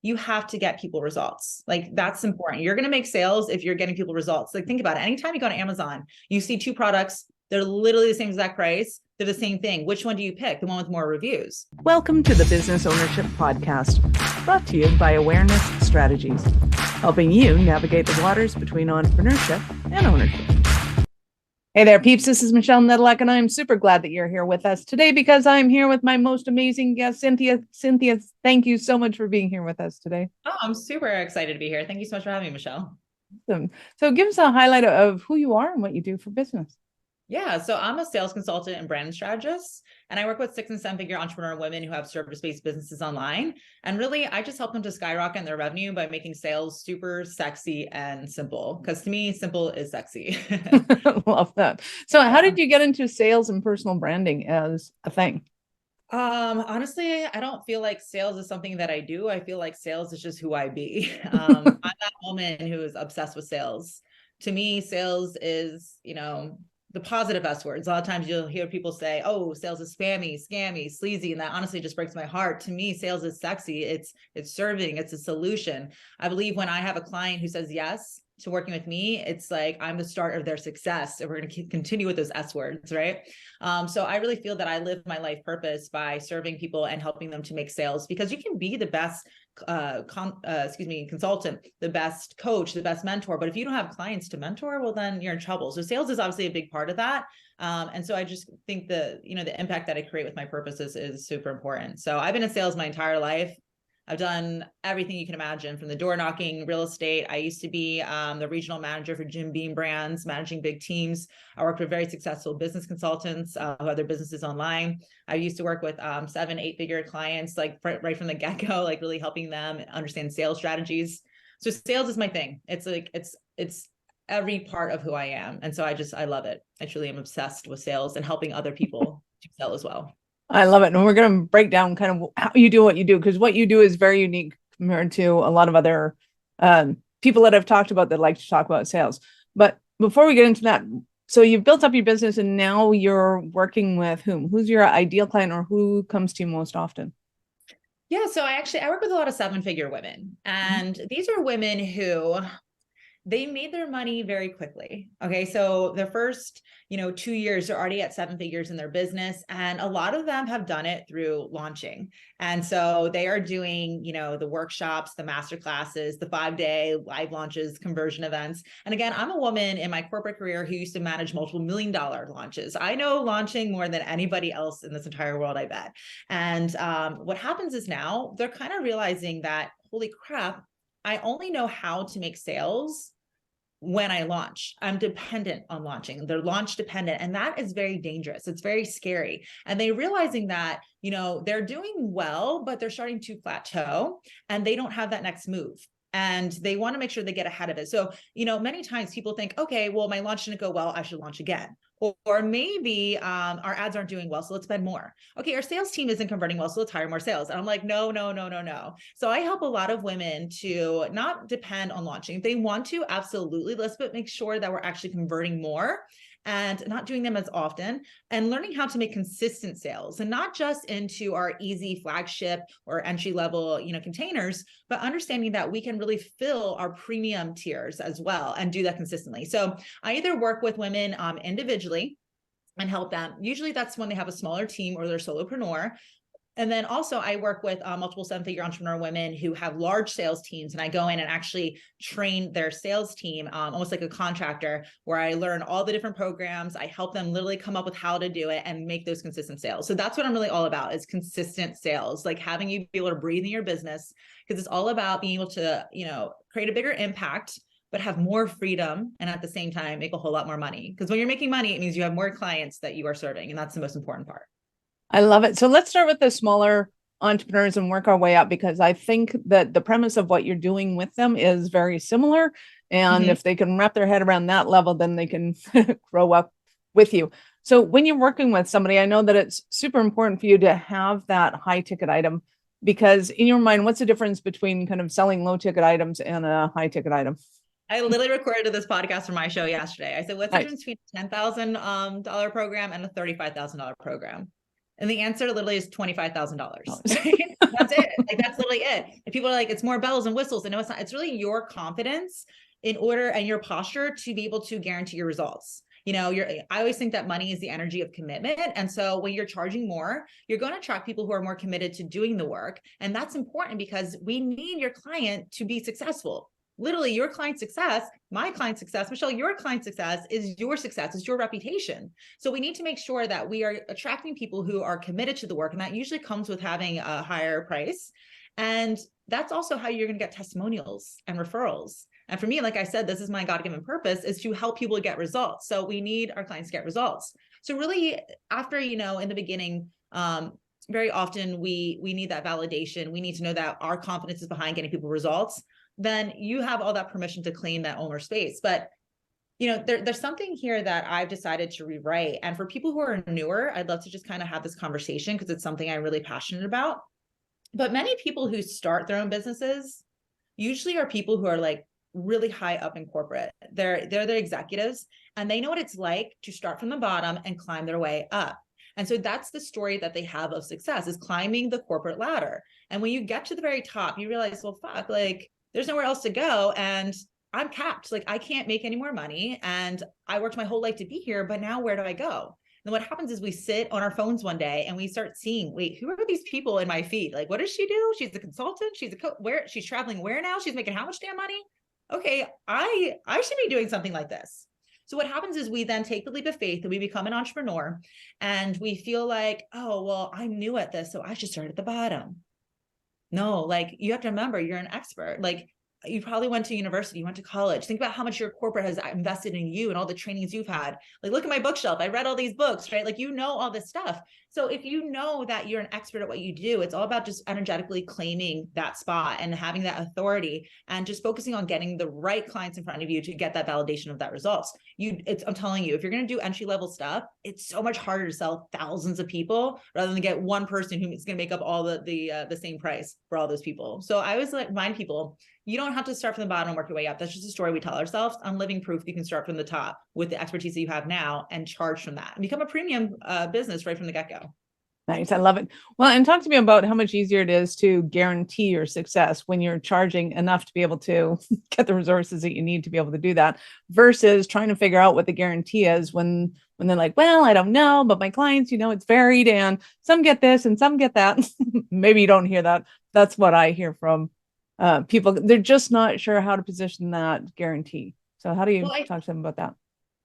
you have to get people results. Like that's important. You're going to make sales if you're getting people results. Like think about it. Anytime you go to Amazon, you see two products, they're literally the same exact price. They're the same thing. Which one do you pick? The one with more reviews. Welcome to the Business Ownership Podcast, brought to you by Awareness Strategies, helping you navigate the waters between entrepreneurship and ownership. Hey there, peeps. This is Michelle Nedelec, and I'm super glad that you're here with us today because I'm here with my most amazing guest, Cynthia. Cynthia, thank you so much for being here with us today. Oh, I'm super excited to be here. Thank you so much for having me, Michelle. Awesome. So give us a highlight of who you are and what you do for business. Yeah, so I'm a sales consultant and brand strategist, and I work with 6- and 7-figure entrepreneur women who have service-based businesses online. And really, I just help them to skyrocket their revenue by making sales super sexy and simple. Because to me, simple is sexy. Love that. So how did you get into sales and personal branding as a thing? Honestly, I don't feel like sales is something that I do. I feel like sales is just who I be. I'm that woman who is obsessed with sales. To me, sales is, the positive S words. A lot of times you'll hear people say, oh, sales is spammy, scammy, sleazy. And that honestly just breaks my heart. To me, sales is sexy. It's serving, it's a solution. I believe when I have a client who says yes to working with me, it's like I'm the start of their success. And we're going to continue with those S words, right? So I really feel that I live my life purpose by serving people and helping them to make sales, because you can be the best consultant, the best coach, the best mentor. But if you don't have clients to mentor, well, then you're in trouble. So sales is obviously a big part of that. And so I just think the impact that I create with my purposes is super important. So I've been in sales my entire life. I've done everything you can imagine, from the door knocking, real estate. I used to be the regional manager for Jim Beam brands, managing big teams. I worked with very successful business consultants who had their businesses online. I used to work with 7- 8-figure clients, like right from the get-go, like really helping them understand sales strategies. So sales is my thing. It's like, it's every part of who I am. And so I love it. I truly am obsessed with sales and helping other people to sell as well. I love it. And we're going to break down kind of how you do what you do, because what you do is very unique compared to a lot of other people that I've talked about that like to talk about sales. But before we get into that, so you've built up your business and now you're working with whom? Who's your ideal client, or who comes to you most often? Yeah, so I work with a lot of 7-figure women, and these are women who they made their money very quickly. Okay. So their first, 2 years, they're already at 7 figures in their business. And a lot of them have done it through launching. And so they are doing, the workshops, the master classes, the 5-day live launches, conversion events. And again, I'm a woman in my corporate career who used to manage multiple $1 million launches. I know launching more than anybody else in this entire world, I bet. And what happens is now they're kind of realizing that, holy crap, I only know how to make sales when I launch. I'm dependent on launching. They're launch dependent. And that is very dangerous. It's very scary. And they realizing that, they're doing well, but they're starting to plateau and they don't have that next move. And they want to make sure they get ahead of it. So, many times people think, okay, well, my launch didn't go well, I should launch again. Or maybe our ads aren't doing well, so let's spend more. Okay, our sales team isn't converting well, so let's hire more sales. And I'm like, no. So I help a lot of women to not depend on launching. If they want to, absolutely, let's make sure that we're actually converting more and not doing them as often, and learning how to make consistent sales, and not just into our easy flagship or entry level, containers, but understanding that we can really fill our premium tiers as well and do that consistently. So I either work with women individually and help them. Usually that's when they have a smaller team or they're solopreneur. And then also I work with multiple 7-figure entrepreneur women who have large sales teams, and I go in and actually train their sales team, almost like a contractor, where I learn all the different programs. I help them literally come up with how to do it and make those consistent sales. So that's what I'm really all about, is consistent sales, like having you be able to breathe in your business, because it's all about being able to, create a bigger impact, but have more freedom, and at the same time, make a whole lot more money. Because when you're making money, it means you have more clients that you are serving. And that's the most important part. I love it. So let's start with the smaller entrepreneurs and work our way up, because I think that the premise of what you're doing with them is very similar. And if they can wrap their head around that level, then they can grow up with you. So when you're working with somebody, I know that it's super important for you to have that high ticket item, because in your mind, what's the difference between kind of selling low ticket items and a high ticket item? I literally recorded this podcast for my show yesterday. I said, what's the difference between a $10,000 program and a $35,000 program? And the answer literally is $25,000. Oh. That's it. Like, that's literally it. And people are like, it's more bells and whistles. And no, it's not. It's really your confidence in order and your posture to be able to guarantee your results. I always think that money is the energy of commitment. And so when you're charging more, you're going to attract people who are more committed to doing the work. And that's important because we need your client to be successful. Literally, your client success, my client success, Michelle, your client success is your success, is your reputation. So we need to make sure that we are attracting people who are committed to the work. And that usually comes with having a higher price. And that's also how you're going to get testimonials and referrals. And for me, like I said, this is my God-given purpose, is to help people get results. So we need our clients to get results. So really, after, in the beginning, very often we need that validation. We need to know that our confidence is behind getting people results. Then you have all that permission to claim that owner space. But there's something here that I've decided to rewrite. And for people who are newer, I'd love to just kind of have this conversation because it's something I'm really passionate about. But many people who start their own businesses usually are people who are like really high up in corporate. They're the executives, and they know what it's like to start from the bottom and climb their way up. And so that's the story that they have of success, is climbing the corporate ladder. And when you get to the very top, you realize, well, fuck, like there's nowhere else to go. And I'm capped. Like, I can't make any more money. And I worked my whole life to be here, but now where do I go? And what happens is we sit on our phones one day and we start seeing, wait, who are these people in my feed? Like, what does she do? She's a consultant. She's where she's traveling where now? She's making how much damn money? Okay, I should be doing something like this. So what happens is we then take the leap of faith and we become an entrepreneur, and we feel like, oh, well, I'm new at this, so I should start at the bottom. No, like, you have to remember, you're an expert. Like, you probably went to university, you went to college. Think about how much your corporate has invested in you and all the trainings you've had. Like, look at my bookshelf. I read all these books, right? Like, all this stuff. So if you know that you're an expert at what you do, it's all about just energetically claiming that spot and having that authority and just focusing on getting the right clients in front of you to get that validation of that results. I'm telling you, if you're going to do entry-level stuff, it's so much harder to sell thousands of people rather than get one person who's going to make up all the same price for all those people. So I always like remind people, you don't have to start from the bottom and work your way up. That's just a story we tell ourselves. I'm living proof you can start from the top with the expertise that you have now and charge from that and become a premium business right from the get-go. Nice. I love it. Well, and talk to me about how much easier it is to guarantee your success when you're charging enough to be able to get the resources that you need to be able to do that versus trying to figure out what the guarantee is when they're like, well, I don't know, but my clients, it's varied and some get this and some get that. Maybe you don't hear that. That's what I hear from people. They're just not sure how to position that guarantee. So how do you talk to them about that?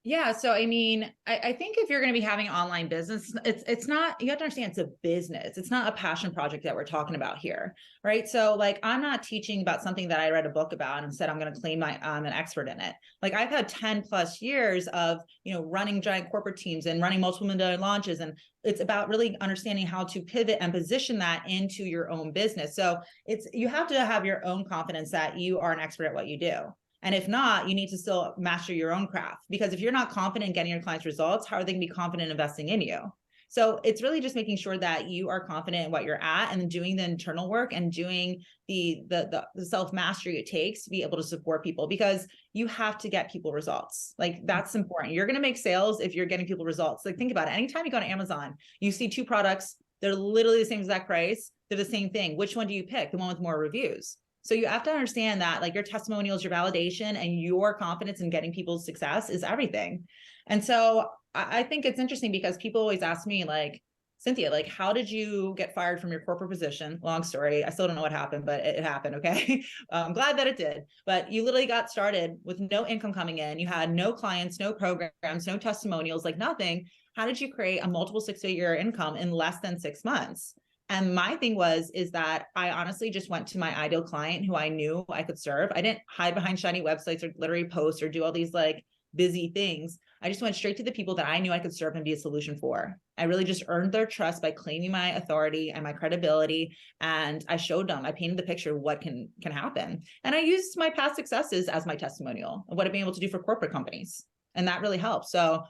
Yeah. So, I mean, I think if you're going to be having online business, it's not, you have to understand, it's a business. It's not a passion project that we're talking about here. Right. So like, I'm not teaching about something that I read a book about and said, I'm going to claim I'm an expert in it. Like, I've had 10 plus years of, running giant corporate teams and running multiple million launches. And it's about really understanding how to pivot and position that into your own business. So you have to have your own confidence that you are an expert at what you do. And if not, you need to still master your own craft, because if you're not confident in getting your clients results, how are they going to be confident investing in you? So it's really just making sure that you are confident in what you're at and doing the internal work and doing the self-mastery it takes to be able to support people, because you have to get people results. Like, that's important. You're going to make sales if you're getting people results. Like, think about it. Anytime you go to Amazon, you see two products, they're literally the same exact price. They're the same thing. Which one do you pick? The one with more reviews. So you have to understand that, like, your testimonials, your validation, and your confidence in getting people's success is everything. And so I think it's interesting because people always ask me, like, Cynthia, like, how did you get fired from your corporate position? Long story. I still don't know what happened, but it happened. Okay. I'm glad that it did. But you literally got started with no income coming in. You had no clients, no programs, no testimonials, like nothing. How did you create a multiple six-figure income in less than 6 months? And my thing is that I honestly just went to my ideal client who I knew I could serve. I didn't hide behind shiny websites or glittery posts or do all these like busy things. I just went straight to the people that I knew I could serve and be a solution for. I really just earned their trust by claiming my authority and my credibility. And I showed them, I painted the picture of what can happen. And I used my past successes as my testimonial of what I've been able to do for corporate companies. And that really helps. So,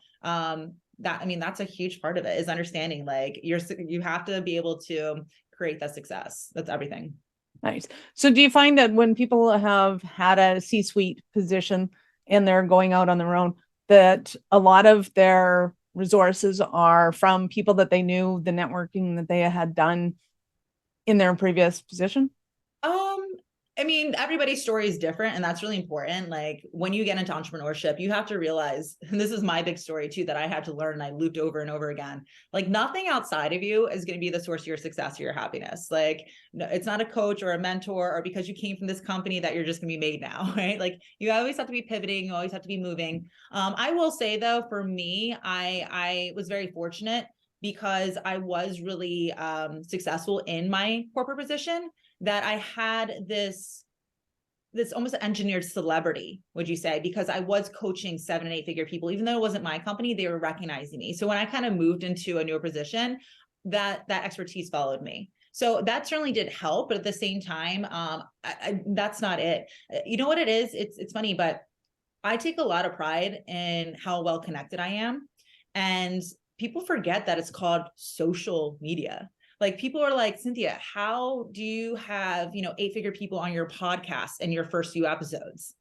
that's a huge part of it, is understanding, like, you have to be able to create that success. That's everything. Nice. So do you find that when people have had a C-suite position and they're going out on their own, that a lot of their resources are from people that they knew, the networking that they had done in their previous position? Um, I mean, everybody's story is different, and that's really important. Like when you get into entrepreneurship, you have to realize, and this is my big story too, that I had to learn and I looped over and over again. Like nothing outside of you is going to be the source of your success or your happiness. Like no, it's not a coach or a mentor or because you came from this company that you're just going to be made now, right? Like you always have to be pivoting, you always have to be moving. I will say though, for me, I was very fortunate because I was really successful in my corporate position, that I had this almost engineered celebrity, would you say, because I was coaching 7 and 8 figure people. Even though it wasn't my company, they were recognizing me. So when I kind of moved into a newer position, that expertise followed me. So that certainly did help, but at the same time, that's not it. You know what it is? It's funny, but I take a lot of pride in how well connected I am, and people forget that it's called social media. Like people are like, Cynthia, how do you have, 8 figure people on your podcast in your first few episodes?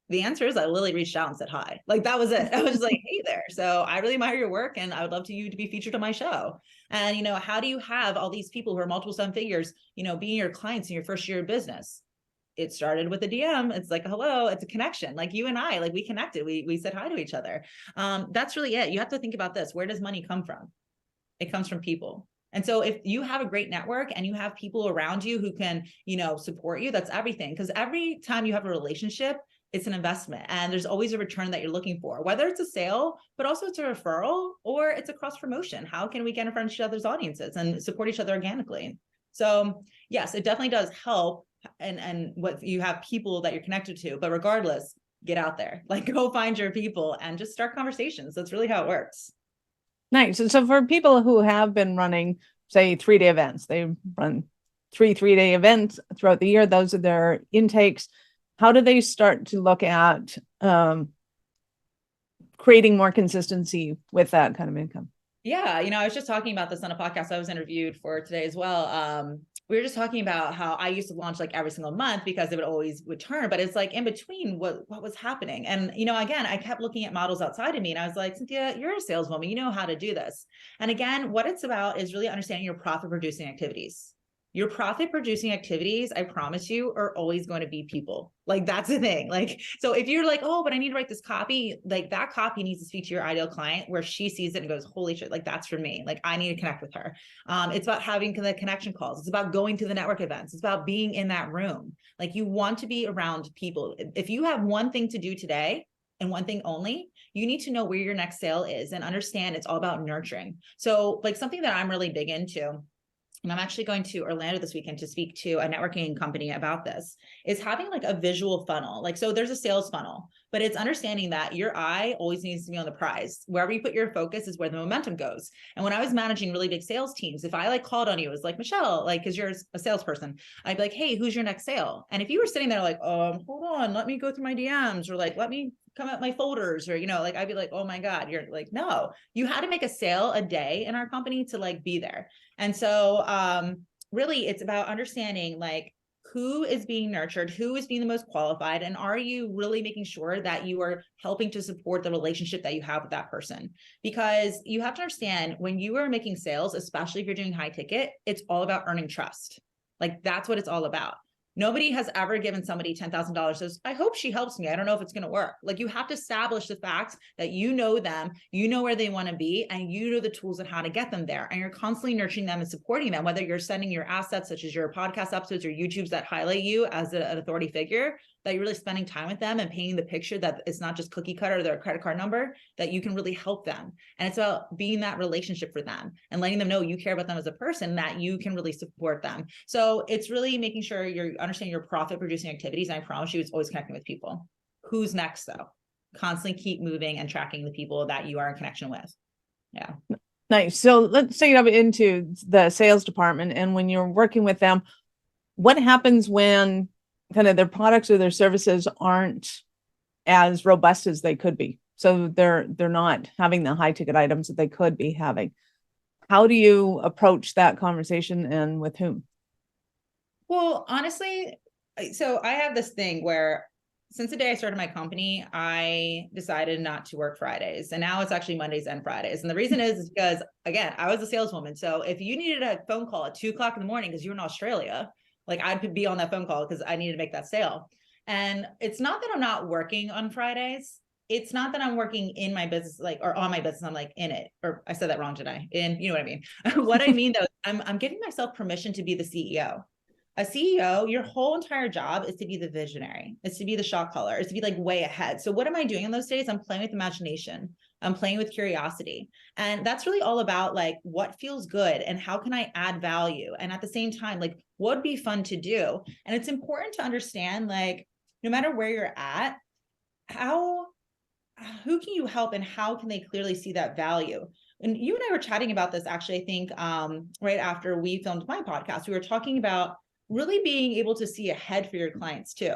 The answer is I literally reached out and said hi. Like that was it. I was just like, hey there. So I really admire your work and I would love you to be featured on my show. And how do you have all these people who are multiple 7 figures, being your clients in your first year of business? It started with a DM. It's like, hello, it's a connection. Like you and I, like we connected, we said hi to each other. That's really it. You have to think about this. Where does money come from? It comes from people. And so if you have a great network and you have people around you who can, support you, that's everything. Because every time you have a relationship, it's an investment and there's always a return that you're looking for, whether it's a sale, but also it's a referral or it's a cross promotion. How can we get in front of each other's audiences and support each other organically? So yes, it definitely does help. And what you have people that you're connected to, but regardless, get out there, like go find your people and just start conversations. That's really how it works. Nice. And so for people who have been running, say, 3-day events, they run 3-day events throughout the year, those are their intakes. How do they start to look at creating more consistency with that kind of income? Yeah, I was just talking about this on a podcast I was interviewed for today as well. We were just talking about how I used to launch like every single month because it would turn, but it's like in between what was happening. And again, I kept looking at models outside of me and I was like, Cynthia, you're a saleswoman, you know how to do this. And again, what it's about is really understanding your profit producing activities. Your profit producing activities, I promise you, are always going to be people. Like that's the thing. Like, so if you're like, oh, but I need to write this copy, like that copy needs to speak to your ideal client where she sees it and goes, holy shit, like that's for me. Like I need to connect with her. It's about having the connection calls. It's about going to the network events. It's about being in that room. Like you want to be around people. If you have one thing to do today, and one thing only, you need to know where your next sale is and understand it's all about nurturing. So like something that I'm really big into, and I'm actually going to Orlando this weekend to speak to a networking company about this, is having like a visual funnel. Like, so there's a sales funnel, but it's understanding that your eye always needs to be on the prize. Wherever you put your focus is where the momentum goes. And when I was managing really big sales teams, if I like called on you, it was like, Michelle, like, cause you're a salesperson, I'd be like, hey, who's your next sale? And if you were sitting there like, hold on, let me go through my DMs, or like, let me come at my folders, or, like, I'd be like, oh my God, you're like, no, you had to make a sale a day in our company to like be there. And so really it's about understanding like who is being nurtured, who is being the most qualified, and are you really making sure that you are helping to support the relationship that you have with that person? Because you have to understand when you are making sales, especially if you're doing high ticket, it's all about earning trust. Like that's what it's all about. Nobody has ever given somebody $10,000. Says, I hope she helps me. I don't know if it's going to work. Like you have to establish the fact that you know them, you know where they want to be, and you know the tools and how to get them there. And you're constantly nurturing them and supporting them, whether you're sending your assets, such as your podcast episodes or YouTubes that highlight you as an authority figure, that you're really spending time with them and painting the picture that it's not just cookie cutter or their credit card number, that you can really help them. And it's about being that relationship for them and letting them know you care about them as a person, that you can really support them. So it's really making sure you're understanding your profit producing activities. And I promise you, it's always connecting with people. Who's next though? Constantly keep moving and tracking the people that you are in connection with. Yeah. Nice. So let's say up into the sales department, and when you're working with them, what happens when kind of their products or their services aren't as robust as they could be? So they're not having the high ticket items that they could be having. How do you approach that conversation and with whom? Well, honestly, so I have this thing where since the day I started my company, I decided not to work Fridays. And now it's actually Mondays and Fridays. And the reason is because, again, I was a saleswoman. So if you needed a phone call at 2 o'clock in the morning because you're in Australia, like I'd be on that phone call because I needed to make that sale. And it's not that I'm not working on Fridays. It's not that I'm working in my business, like, or on my business, I'm like in it, or I said that wrong, did I? You know what I mean? What I mean though, I'm giving myself permission to be the CEO. A CEO, your whole entire job is to be the visionary, is to be the shot caller, is to be like way ahead. So what am I doing in those days? I'm playing with imagination. I'm playing with curiosity. And that's really all about like what feels good and how can I add value? And at the same time, like what would be fun to do? And it's important to understand, like, no matter where you're at, how who can you help and how can they clearly see that value? And you and I were chatting about this actually, I think right after we filmed my podcast, we were talking about really being able to see ahead for your clients too.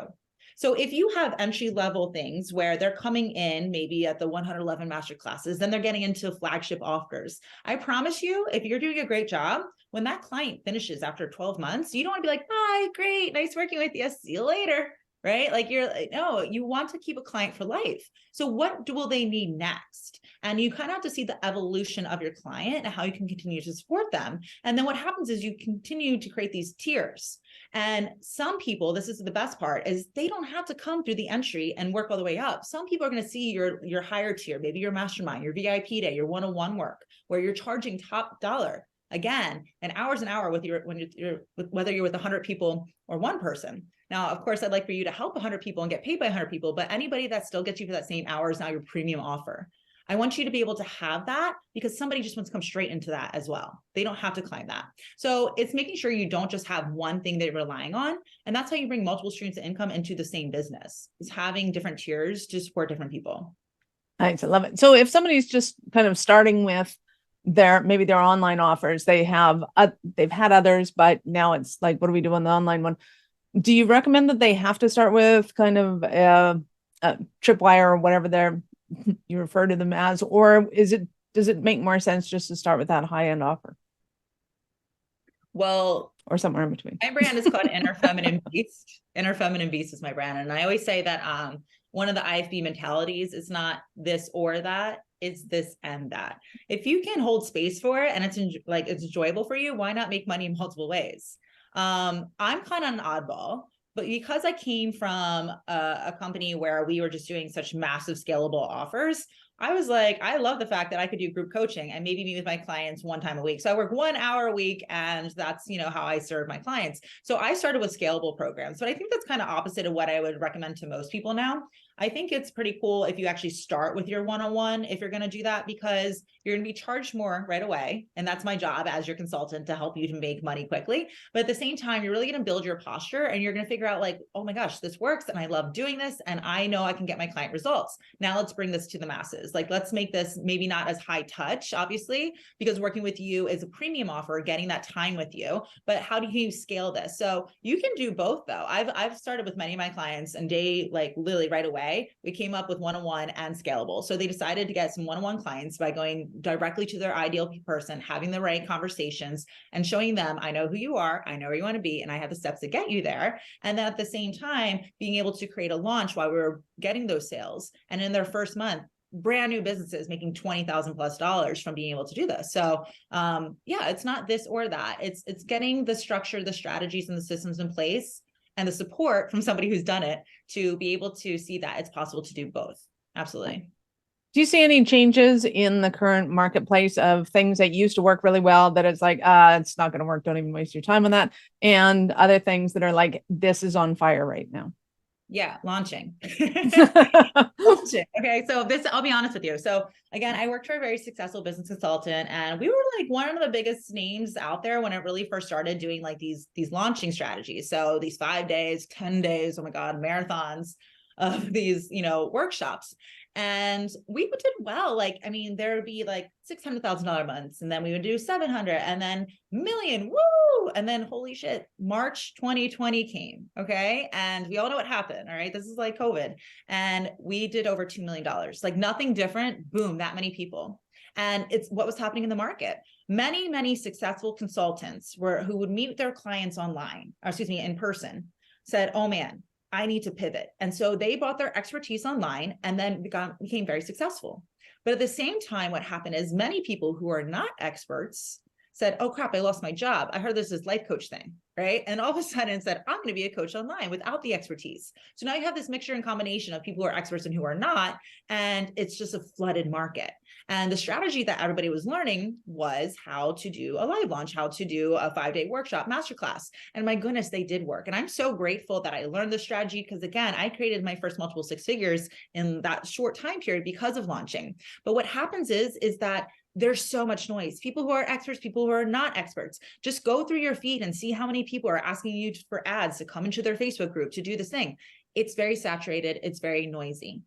So if you have entry level things where they're coming in maybe at the 111 master classes, then they're getting into flagship offers. I promise you, if you're doing a great job, when that client finishes after 12 months, you don't want to be like, "Bye, great, nice working with you, see you later." Right? Like you're like, no, you want to keep a client for life. So what will they need next? And you kind of have to see the evolution of your client and how you can continue to support them. And then what happens is you continue to create these tiers. And some people, this is the best part, is they don't have to come through the entry and work all the way up. Some people are going to see your higher tier, maybe your mastermind, your VIP day, your one-on-one work, where you're charging top dollar. Again, an hour's an hour with whether you're with 100 people or one person. Now, of course, I'd like for you to help 100 people and get paid by 100 people, but anybody that still gets you for that same hour is now your premium offer. I want you to be able to have that because somebody just wants to come straight into that as well. They don't have to climb that. So it's making sure you don't just have one thing that you're relying on. And that's how you bring multiple streams of income into the same business, is having different tiers to support different people. Nice, I love it. So if somebody's just kind of starting with maybe their online offers, they've had others, but now it's like, what do we do on the online one? Do you recommend that they have to start with kind of a tripwire or whatever you refer to them as, or does it make more sense just to start with that high-end offer? Well, or somewhere in between. My brand is called Inner Feminine Beast. Inner Feminine Beast is my brand. And I always say that one of the IFB mentalities is not this or that, it's this and that. If you can hold space for it and it's enjoyable for you, why not make money in multiple ways? I'm kind of an oddball, but because I came from a company where we were just doing such massive scalable offers, I was like, I love the fact that I could do group coaching and maybe meet with my clients one time a week. So I work 1 hour a week and that's, how I serve my clients. So I started with scalable programs, but I think that's kind of opposite of what I would recommend to most people now. I think it's pretty cool if you actually start with your one-on-one, if you're going to do that, because you're going to be charged more right away. And that's my job as your consultant, to help you to make money quickly. But at the same time, you're really going to build your posture and you're going to figure out like, oh my gosh, this works. And I love doing this. And I know I can get my client results. Now let's bring this to the masses. Like, let's make this maybe not as high touch, obviously, because working with you is a premium offer, getting that time with you, but how do you scale this? So you can do both though. I've started with many of my clients and literally right away, we came up with one-on-one and scalable. So they decided to get some one-on-one clients by going directly to their ideal person, having the right conversations and showing them, I know who you are, I know where you want to be, and I have the steps to get you there. And then at the same time, being able to create a launch while we were getting those sales. And in their first month, brand new businesses making $20,000+ from being able to do this. So yeah, it's not this or that. It's getting the structure, the strategies and the systems in place and the support from somebody who's done it to be able to see that it's possible to do both. Absolutely. Do you see any changes in the current marketplace of things that used to work really well that it's like, it's not going to work, don't even waste your time on that, and other things that are like, this is on fire right now? Yeah, launching. Launching. Okay, so I'll be honest with you. So again, I worked for a very successful business consultant, and we were like one of the biggest names out there when it really first started doing like these launching strategies. So these 5 days, 10 days, oh my God, marathons of these, workshops. And we did well. Like, I mean, there would be like $600,000 months, and then we would do 700 and then million, woo! And then holy shit, March 2020 came. Okay. And we all know what happened. All right. This is like COVID. And we did over $2 million, like nothing different. Boom, that many people. And it's what was happening in the market. Many, many successful consultants who would meet their clients online, or excuse me, in person, said, oh man, I need to pivot. And so they brought their expertise online and then became very successful. But at the same time, what happened is many people who are not experts said, oh crap, I lost my job. I heard this life coach thing, right? And all of a sudden said, I'm going to be a coach online without the expertise. So now you have this mixture and combination of people who are experts and who are not, and it's just a flooded market. And the strategy that everybody was learning was how to do a live launch, how to do a 5-day workshop, masterclass. And my goodness, they did work. And I'm so grateful that I learned the strategy because again, I created my first multiple six figures in that short time period because of launching. But what happens is that there's so much noise. People who are experts, people who are not experts. Just go through your feed and see how many people are asking you for ads to come into their Facebook group to do this thing. It's very saturated. It's very noisy.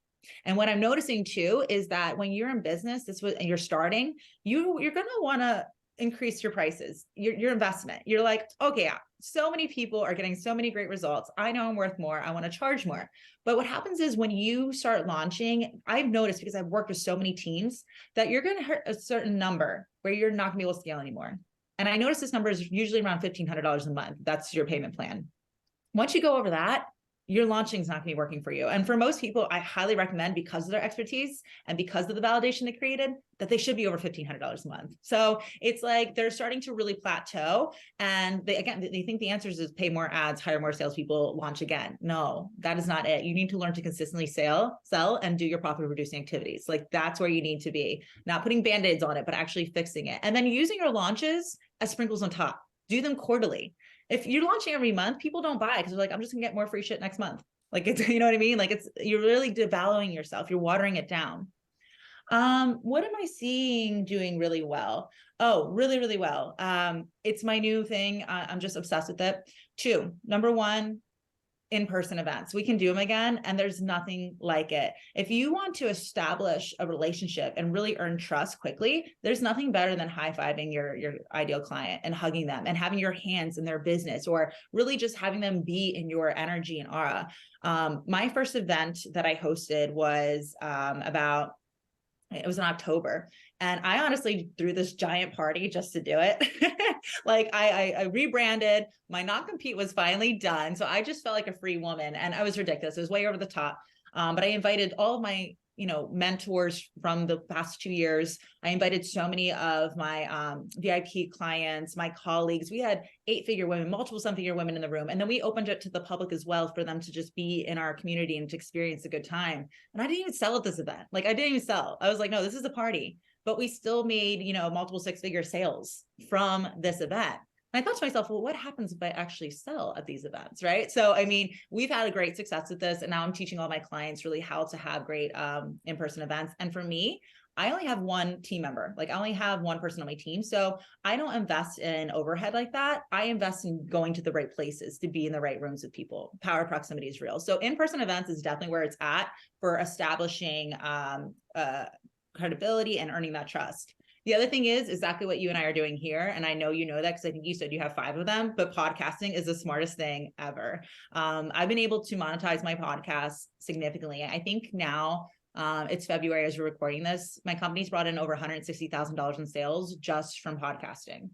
And what I'm noticing too is that when you're in business, and you're starting, you're going to want to increase your prices, your investment. You're like, okay, yeah, so many people are getting so many great results. I know I'm worth more. I want to charge more. But what happens is when you start launching, I've noticed because I've worked with so many teams that you're going to hit a certain number where you're not going to be able to scale anymore. And I notice this number is usually around $1,500 a month. That's your payment plan. Once you go over that, your launching is not going to be working for you. And for most people, I highly recommend, because of their expertise and because of the validation they created, that they should be over $1,500 a month. So it's like they're starting to really plateau. And they think the answer is pay more ads, hire more salespeople, launch again. No, that is not it. You need to learn to consistently sell, and do your profit reducing activities. Like that's where you need to be, not putting band-aids on it, but actually fixing it. And then using your launches as sprinkles on top. Do them quarterly. If you're launching every month, people don't buy because they're like, I'm just gonna get more free shit next month. Like it's, you know what I mean? Like you're really devaluing yourself. You're watering it down. What am I seeing doing really well? Oh, really, really well. It's my new thing. I'm just obsessed with it. 2, number 1, in-person events. We can do them again, and there's nothing like it. If you want to establish a relationship and really earn trust quickly, there's nothing better than high-fiving your ideal client and hugging them and having your hands in their business, or really just having them be in your energy and aura. My first event that I hosted was it was in October. And I honestly threw this giant party just to do it. Like I rebranded, my non-compete was finally done. So I just felt like a free woman, and I was ridiculous. It was way over the top. But I invited all of my, mentors from the past 2 years. I invited so many of my VIP clients, my colleagues. We had 8-figure women, multiple 7-figure women in the room. And then we opened it to the public as well for them to just be in our community and to experience a good time. And I didn't even sell at this event. Like I didn't even sell. I was like, no, this is a party. But we still made, multiple 6-figure sales from this event. And I thought to myself, well, what happens if I actually sell at these events, right? So, I mean, we've had a great success with this. And now I'm teaching all my clients really how to have great in-person events. And for me, I only have one team member. Like I only have one person on my team. So I don't invest in overhead like that. I invest in going to the right places to be in the right rooms with people. Power proximity is real. So in-person events is definitely where it's at for establishing credibility and earning that trust. The other thing is exactly what you and I are doing here. And I know you know that because I think you said you have 5 of them, but podcasting is the smartest thing ever. I've been able to monetize my podcast significantly. I think now it's February as we're recording this. My company's brought in over $160,000 in sales just from podcasting.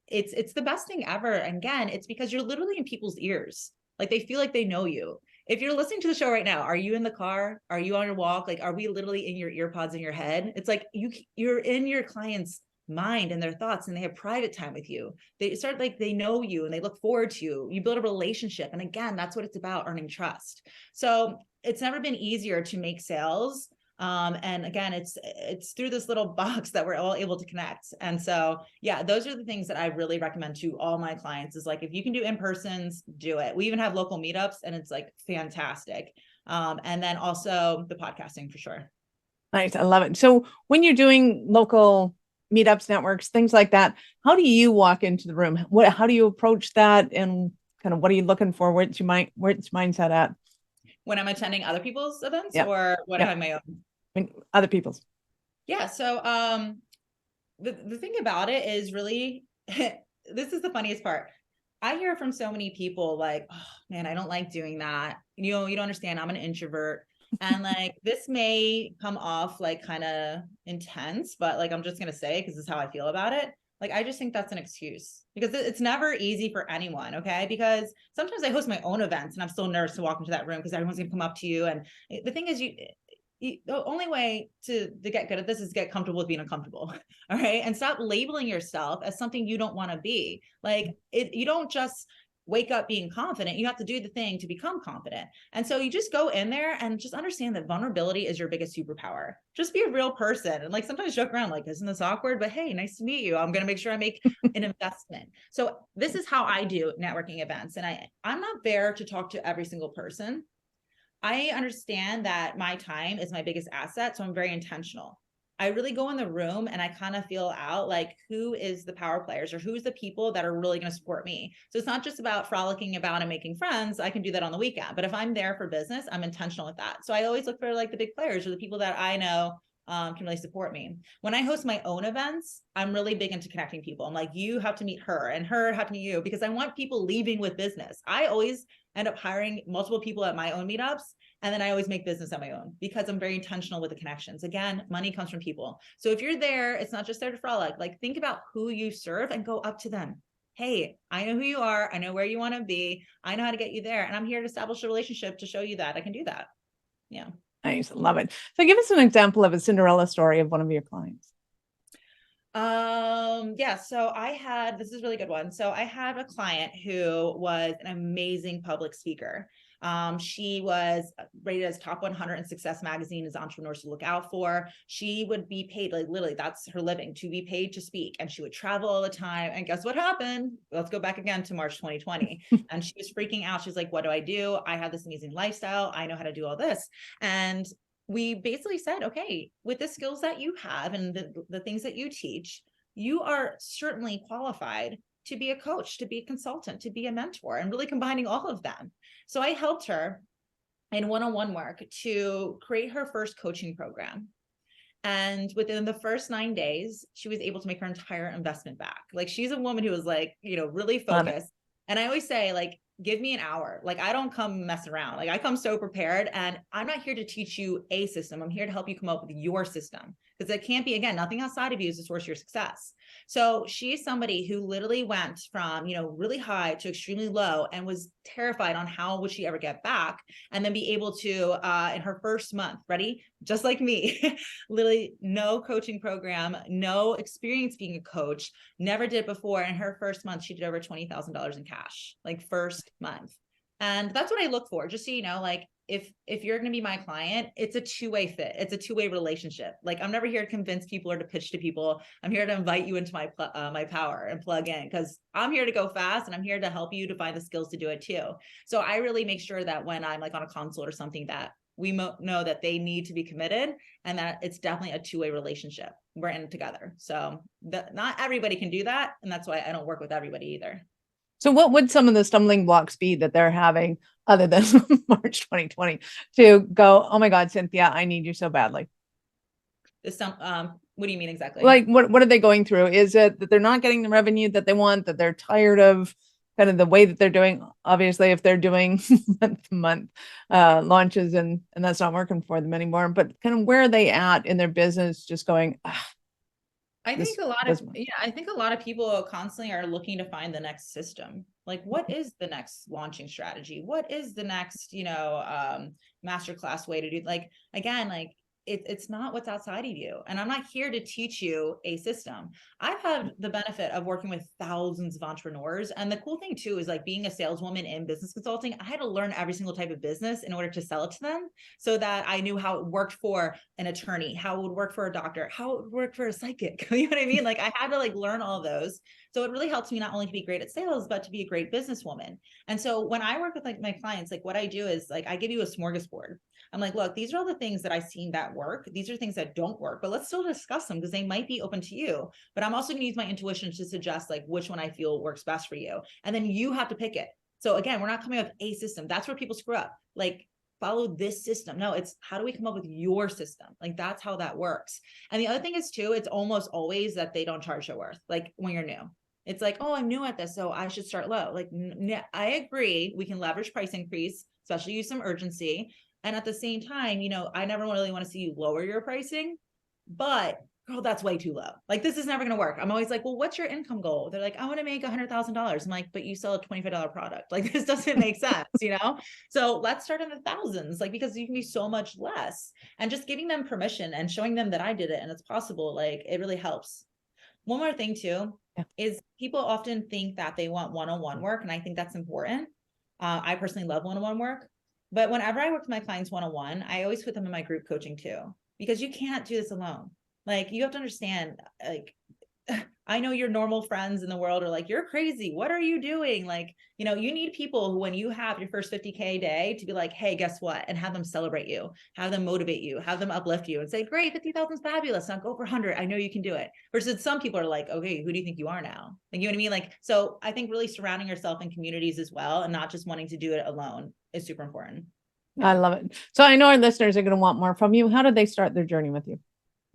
It's the best thing ever. And again, it's because you're literally in people's ears. Like they feel like they know you. If you're listening to the show right now, are you in the car? Are you on your walk? Like, are we literally in your ear pods in your head? It's like you're in your client's mind and their thoughts, and they have private time with you. They start like they know you and they look forward to you. You build a relationship. And again, that's what it's about, earning trust. So it's never been easier to make sales. And again, it's through this little box that we're all able to connect. And so, yeah, those are the things that I really recommend to all my clients is like, if you can do in-persons, do it. We even have local meetups and it's like fantastic. And then also the podcasting for sure. Nice. I love it. So when you're doing local meetups, networks, things like that, how do you walk into the room? How do you approach that? And kind of what are you looking for? Where's your mindset at? When I'm attending other people's events, Yep. or when I have my own? Other people's. Yeah. So the thing about it is really, this is the funniest part. I hear from so many people like, oh man, I don't like doing that. You don't understand. I'm an introvert. And like, this may come off like kind of intense, but like, I'm just going to say, because this is how I feel about it. Like, I just think that's an excuse because it's never easy for anyone. Okay. Because sometimes I host my own events and I'm still nervous to walk into that room because everyone's going to come up to you. And the thing is, the only way to get good at this is get comfortable with being uncomfortable. All right. And stop labeling yourself as something you don't want to be. Like, you don't just wake up being confident. You have to do the thing to become confident. And so you just go in there and just understand that vulnerability is your biggest superpower. Just be a real person. And like, sometimes joke around like, isn't this awkward? But hey, nice to meet you. I'm going to make sure I make an investment. So this is how I do networking events. And I'm not there to talk to every single person. I understand that my time is my biggest asset. So I'm very intentional. I really go in the room and I kind of feel out like who is the power players or who's the people that are really going to support me. So it's not just about frolicking about and making friends. I can do that on the weekend, but if I'm there for business, I'm intentional with that. So I always look for like the big players or the people that I know can really support me. When I host my own events, I'm really big into connecting people. I'm like, you have to meet her and her have to meet you because I want people leaving with business. I always end up hiring multiple people at my own meetups. And then I always make business on my own because I'm very intentional with the connections. Again, money comes from people. So if you're there, it's not just there to frolic. Like, think about who you serve and go up to them. Hey, I know who you are. I know where you want to be. I know how to get you there. And I'm here to establish a relationship to show you that I can do that. Yeah. Nice. Love it. So give us an example of a Cinderella story of one of your clients. Yeah, so this is a really good one. So I had a client who was an amazing public speaker. She was rated as top 100 in Success Magazine as entrepreneurs to look out for. She would be paid, like literally that's her living, to be paid to speak. And she would travel all the time. And guess what happened? Let's go back again to March 2020. And she was freaking out. She's like, what do? I have this amazing lifestyle. I know how to do all this. And we basically said, okay, with the skills that you have and the things that you teach, you are certainly qualified to be a coach, to be a consultant, to be a mentor, and really combining all of them. So I helped her in one-on-one work to create her first coaching program. And within the first 9 days, she was able to make her entire investment back. Like, she's a woman who was like, really focused. And I always say, like, give me an hour. Like, I don't come mess around. Like, I come so prepared, and I'm not here to teach you a system. I'm here to help you come up with your system, because it can't be, again, nothing outside of you is the source of your success. So she's somebody who literally went from, really high to extremely low and was terrified on how would she ever get back, and then be able to, in her first month, ready, just like me, literally no coaching program, no experience being a coach, never did before. In her first month, she did over $20,000 in cash, like first month. And that's what I look for. Just so you know, like, if you're going to be my client, it's a two-way fit. It's a two-way relationship. Like, I'm never here to convince people or to pitch to people. I'm here to invite you into my power and plug in, because I'm here to go fast and I'm here to help you to find the skills to do it too. So I really make sure that when I'm like on a consult or something, that we know that they need to be committed and that it's definitely a two-way relationship. We're in it together. So not everybody can do that. And that's why I don't work with everybody either. So what would some of the stumbling blocks be that they're having other than March 2020 to go, oh my God, Cynthia, I need you so badly? What do you mean exactly? Like, what are they going through? Is it that they're not getting the revenue that they want, that they're tired of kind of the way that they're doing? Obviously, if they're doing month to month launches and that's not working for them anymore, but kind of where are they at in their business, just going, I think a lot of people constantly are looking to find the next system. Like, what is the next launching strategy? What is the next, masterclass way to do, like, again, like, it's not what's outside of you. And I'm not here to teach you a system. I've had the benefit of working with thousands of entrepreneurs. And the cool thing too is, like, being a saleswoman in business consulting, I had to learn every single type of business in order to sell it to them, so that I knew how it worked for an attorney, how it would work for a doctor, how it would work for a psychic. You know what I mean? Like, I had to like learn all those. So it really helps me not only to be great at sales, but to be a great businesswoman. And so when I work with like my clients, like, what I do is, like, I give you a smorgasbord. I'm like, look, these are all the things that I've seen that work. These are things that don't work, but let's still discuss them because they might be open to you. But I'm also going to use my intuition to suggest like which one I feel works best for you. And then you have to pick it. So again, we're not coming up with a system. That's where people screw up. Like, follow this system. No, it's how do we come up with your system? Like, that's how that works. And the other thing is too, it's almost always that they don't charge their worth. Like, when you're new, it's like, oh, I'm new at this, so I should start low. Like, I agree. We can leverage price increase, especially use some urgency. And at the same time, I never really want to see you lower your pricing, but girl, that's way too low. Like, this is never going to work. I'm always like, well, what's your income goal? They're like, I want to make $100,000. I'm like, but you sell a $25 product. Like, this doesn't make sense, you know? So let's start in the thousands, like, because you can be so much less, and just giving them permission and showing them that I did it and it's possible. Like, it really helps. One more thing too, Yeah. is people often think that they want one-on-one work. And I think that's important. I personally love one-on-one work, but whenever I work with my clients one-on-one, I always put them in my group coaching too, because you can't do this alone. Like, you have to understand, like, I know your normal friends in the world are like, you're crazy. What are you doing? Like, you know, you need people who, when you have your first 50K day, to be like, hey, guess what? And have them celebrate you, have them motivate you, have them uplift you and say, great, 50,000 is fabulous. Now go for 100. I know you can do it. Versus some people are like, okay, who do you think you are now? Like, you know what I mean? Like, so I think really surrounding yourself in communities as well, and not just wanting to do it alone, is super important. I Yeah. love it. So I know our listeners are going to want more from you. How did they start their journey with you?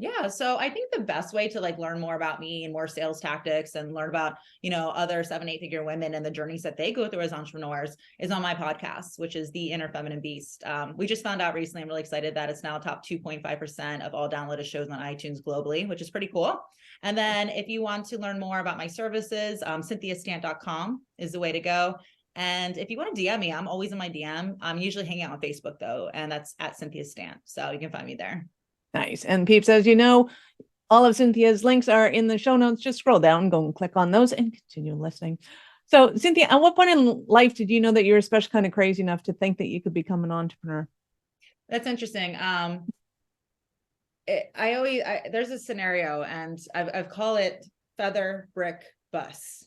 Yeah. So I think the best way to like learn more about me and more sales tactics and learn about, you know, other 7, 8 figure women and the journeys that they go through as entrepreneurs is on my podcast, which is The Inner Feminine Beast. We just found out recently, I'm really excited that it's now top 2.5% of all downloaded shows on iTunes globally, which is pretty cool. And then if you want to learn more about my services, cynthiastant.com is the way to go. And if you want to DM me, I'm always in my DM. I'm usually hanging out on Facebook though, and that's at Cynthia Stant. So you can find me there. Nice. And peeps, as you know, all of Cynthia's links are in the show notes. Just scroll down, go and click on those and continue listening. So, Cynthia, at what point in life did you know that you were especially kind of crazy enough to think that you could become an entrepreneur? That's interesting. There's a scenario, and I've called it feather, brick, bus.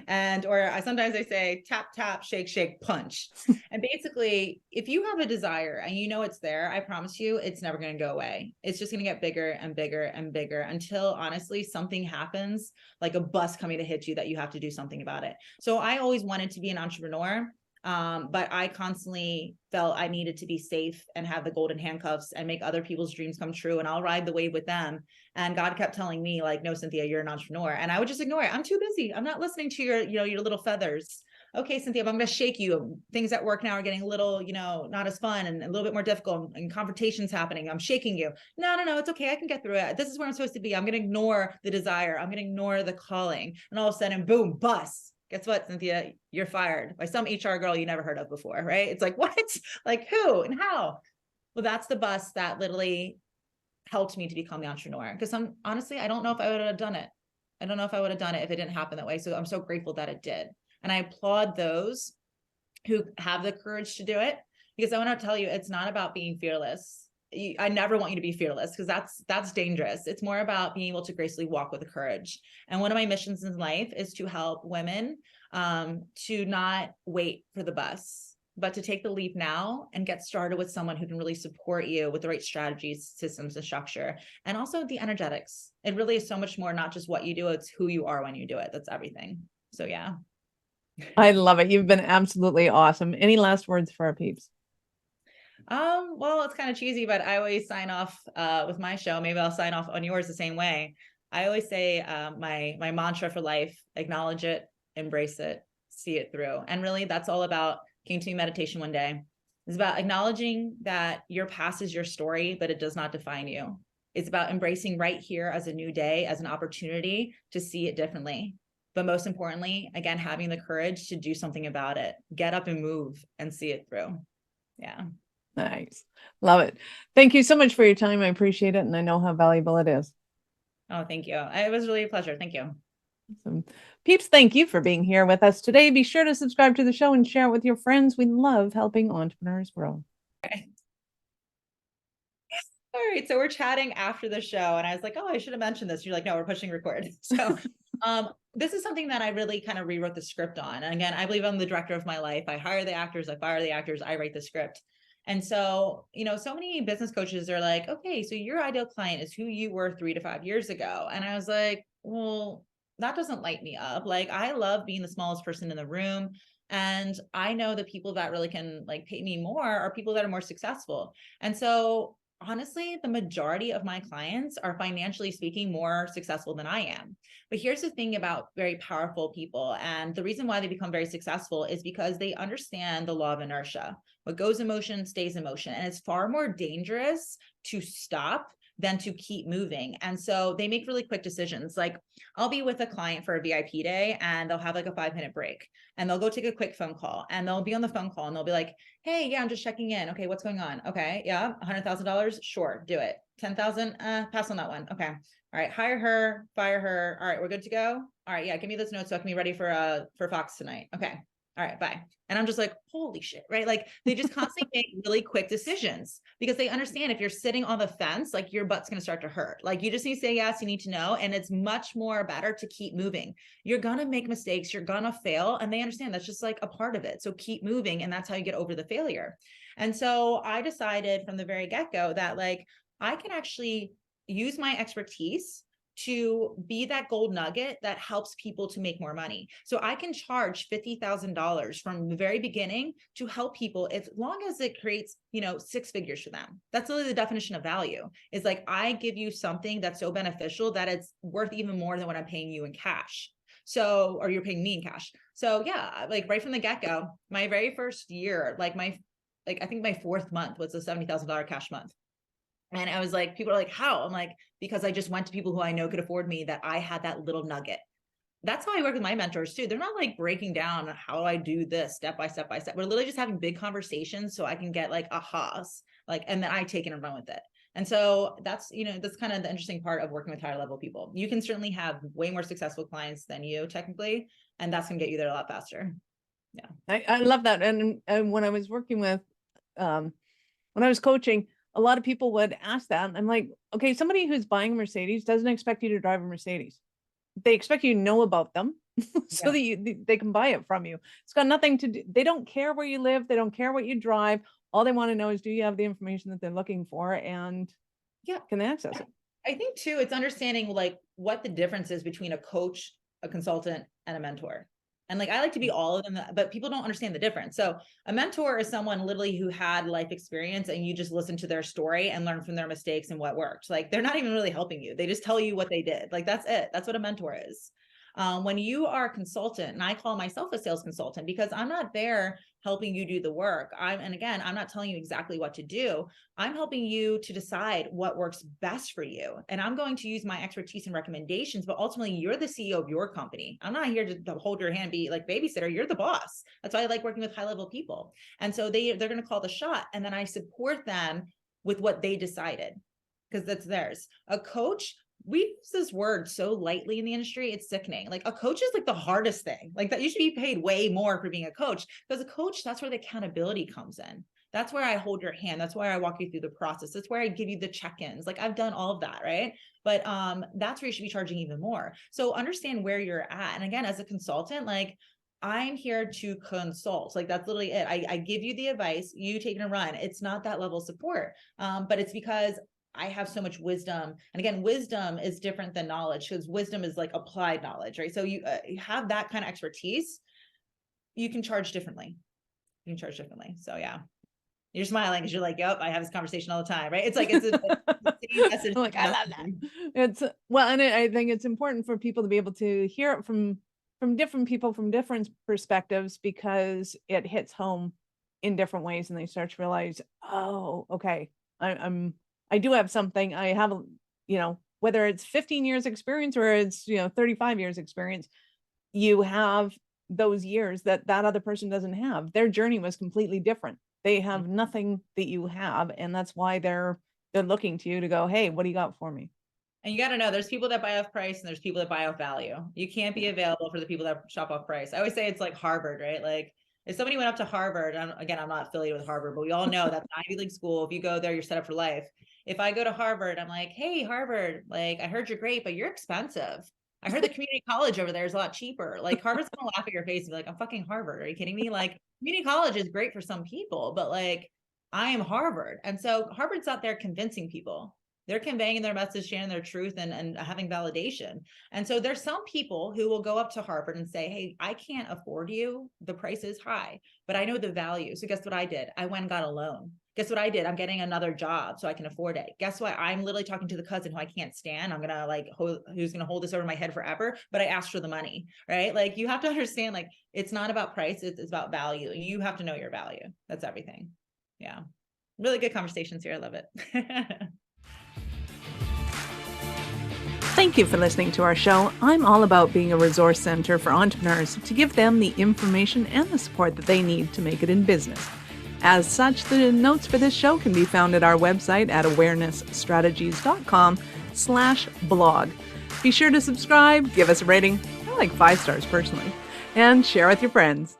Sometimes I say tap, tap, shake, shake, punch. And basically, if you have a desire and you know it's there, I promise you, it's never going to go away. It's just going to get bigger and bigger and bigger until honestly something happens, like a bus coming to hit you, that you have to do something about it. So I always wanted to be an entrepreneur. But I constantly felt I needed to be safe and have the golden handcuffs and make other people's dreams come true. And I'll ride the wave with them. And God kept telling me, like, no, Cynthia, you're an entrepreneur. And I would just ignore it. I'm too busy. I'm not listening to your, you know, your little feathers. Okay, Cynthia, I'm going to shake you. Things at work now are getting a little, you know, not as fun and a little bit more difficult, and confrontations happening. I'm shaking you. No, no, no, it's okay. I can get through it. This is where I'm supposed to be. I'm going to ignore the desire. I'm going to ignore the calling. And all of a sudden, boom, bust. Guess what, Cynthia? You're fired by some HR girl you never heard of before, right? It's like, what? Like, who and how? Well, that's the bus that literally helped me to become the entrepreneur. Because honestly, I don't know if I would have done it. I don't know if I would have done it if it didn't happen that way. So I'm so grateful that it did. And I applaud those who have the courage to do it, because I want to tell you, it's not about being fearless. I never want you to be fearless, because that's dangerous. It's more about being able to gracefully walk with the courage. And one of my missions in life is to help women to not wait for the bus, but to take the leap now and get started with someone who can really support you with the right strategies, systems, and structure. And also the energetics. It really is so much more, not just what you do, it's who you are when you do it. That's everything. So yeah. I love it. You've been absolutely awesome. Any last words for our peeps? Well, it's kind of cheesy, but I always sign off with my show. Maybe I'll sign off on yours the same way. I always say my mantra for life: acknowledge it, embrace it, see it through. And really, that's all about. Came to me meditation one day. It's about acknowledging that your past is your story, but it does not define you. It's about embracing right here as a new day, as an opportunity to see it differently. But most importantly, again, having the courage to do something about it. Get up and move and see it through. Yeah. Nice. Love it. Thank you so much for your time. I appreciate it. And I know how valuable it is. Oh, thank you. It was really a pleasure. Thank you. Awesome. Peeps, thank you for being here with us today. Be sure to subscribe to the show and share it with your friends. We love helping entrepreneurs grow. Okay. All right. So we're chatting after the show, and I was like, oh, I should have mentioned this. You're like, no, we're pushing record. So this is something that I really kind of rewrote the script on. And again, I believe I'm the director of my life. I hire the actors, I fire the actors, I write the script. And so, you know, so many business coaches are like, okay, so your ideal client is who you were 3 to 5 years ago. And I was like, well, that doesn't light me up. Like, I love being the smallest person in the room. And I know the people that really can like pay me more are people that are more successful. And so honestly, the majority of my clients are financially speaking more successful than I am. But here's the thing about very powerful people. And the reason why they become very successful is because they understand the law of inertia. What goes in motion stays in motion. And it's far more dangerous to stop than to keep moving. And so they make really quick decisions. Like I'll be with a client for a VIP day and they'll have like a 5-minute break and they'll go take a quick phone call and they'll be on the phone call and they'll be like, hey, yeah, I'm just checking in. Okay, what's going on? Okay, yeah, $100,000. Sure, do it. 10,000, pass on that one. Okay. All right, hire her, fire her. All right, we're good to go. All right, yeah, give me those notes so I can be ready for Fox tonight. Okay. All right, bye. And I'm just like, holy shit, right? Like they just constantly make really quick decisions because they understand if you're sitting on the fence, like your butt's going to start to hurt. Like you just need to say yes, you need to know. And it's much more better to keep moving. You're going to make mistakes, you're going to fail. And they understand that's just like a part of it. So keep moving. And that's how you get over the failure. And so I decided from the very get-go that like, I can actually use my expertise to be that gold nugget that helps people to make more money. So I can charge $50,000 from the very beginning to help people as long as it creates, 6 figures for them. That's really the definition of value is like, I give you something that's so beneficial that it's worth even more than what I'm paying you in cash. So, or you're paying me in cash. So yeah, like right from the get-go, my very first year, I think my 4th month was a $70,000 cash month. And I was like, people are like, how? I'm like, because I just went to people who I know could afford me, that I had that little nugget. That's how I work with my mentors too. They're not like breaking down how do I do this step by step by step. We're literally just having big conversations so I can get like ahas, and then I take it and run with it. And so that's kind of the interesting part of working with higher level people. You can certainly have way more successful clients than you technically, and that's going to get you there a lot faster. Yeah. I love that. And when I was working with, when I was coaching, a lot of people would ask that. I'm like, okay, somebody who's buying a Mercedes doesn't expect you to drive a Mercedes. They expect you to know about them so that they can buy it from you. It's got nothing to do. They don't care where you live. They don't care what you drive. All they want to know is, do you have the information that they're looking for, and can they access it? I think too, it's understanding like what the difference is between a coach, a consultant, and a mentor. And like, I like to be all of them, but people don't understand the difference. So a mentor is someone literally who had life experience and you just listen to their story and learn from their mistakes and what worked. Like they're not even really helping you. They just tell you what they did. Like, that's it. That's what a mentor is. When you are a consultant, and I call myself a sales consultant because I'm not there helping you do the work. And again, I'm not telling you exactly what to do. I'm helping you to decide what works best for you. And I'm going to use my expertise and recommendations, but ultimately you're the CEO of your company. I'm not here to hold your hand, be like babysitter. You're the boss. That's why I like working with high level people. And so they're going to call the shot. And then I support them with what they decided because that's theirs. A coach, we use this word so lightly in the industry, it's sickening. Like a coach is like the hardest thing. Like that you should be paid way more for being a coach, because a coach, that's where the accountability comes in. That's where I hold your hand. That's where I walk you through the process. That's where I give you the check-ins. Like I've done all of that, right? But that's where you should be charging even more. So understand where you're at. And again, as a consultant, like I'm here to consult. Like that's literally it. I give you the advice, you take it and run. It's not that level of support, but it's because I have so much wisdom. And again, wisdom is different than knowledge, because wisdom is like applied knowledge, right? So you have that kind of expertise, you can charge differently. You can charge differently. So yeah, you're smiling because you're like, yep, I have this conversation all the time, right? It's like, it's a same message. Like, I love that. It's well, and I think it's important for people to be able to hear it from different people, from different perspectives, because it hits home in different ways, and they start to realize, oh, okay, I do have something. I have, whether it's 15 years experience or it's, 35 years experience, you have those years that other person doesn't have. Their journey was completely different. They have nothing that you have. And that's why they're looking to you to go, hey, what do you got for me? And you got to know there's people that buy off price and there's people that buy off value. You can't be available for the people that shop off price. I always say it's like Harvard, right? Like if somebody went up to Harvard, again, I'm not affiliated with Harvard, but we all know that's an Ivy League school. If you go there, you're set up for life. If I go to Harvard, I'm like, hey, Harvard, like I heard you're great, but you're expensive. I heard the community college over there is a lot cheaper. Like Harvard's gonna laugh at your face and be like, I'm fucking Harvard. Are you kidding me? Like community college is great for some people, but like I am Harvard. And so Harvard's out there convincing people. They're conveying their message, sharing their truth, and having validation. And so there's some people who will go up to Harvard and say, hey, I can't afford you. The price is high, but I know the value. So guess what I did? I went and got a loan. Guess what I did? I'm getting another job so I can afford it. Guess what? I'm literally talking to the cousin who I can't stand. I'm going to like, who's going to hold this over my head forever, but I asked for the money, right? Like you have to understand, like, it's not about price. It's about value. You have to know your value. That's everything. Yeah. Really good conversations here. I love it. Thank you for listening to our show. I'm all about being a resource center for entrepreneurs to give them the information and the support that they need to make it in business. As such, the notes for this show can be found at our website at awarenessstrategies.com/blog. Be sure to subscribe, give us a rating. I like 5 stars personally, and share with your friends.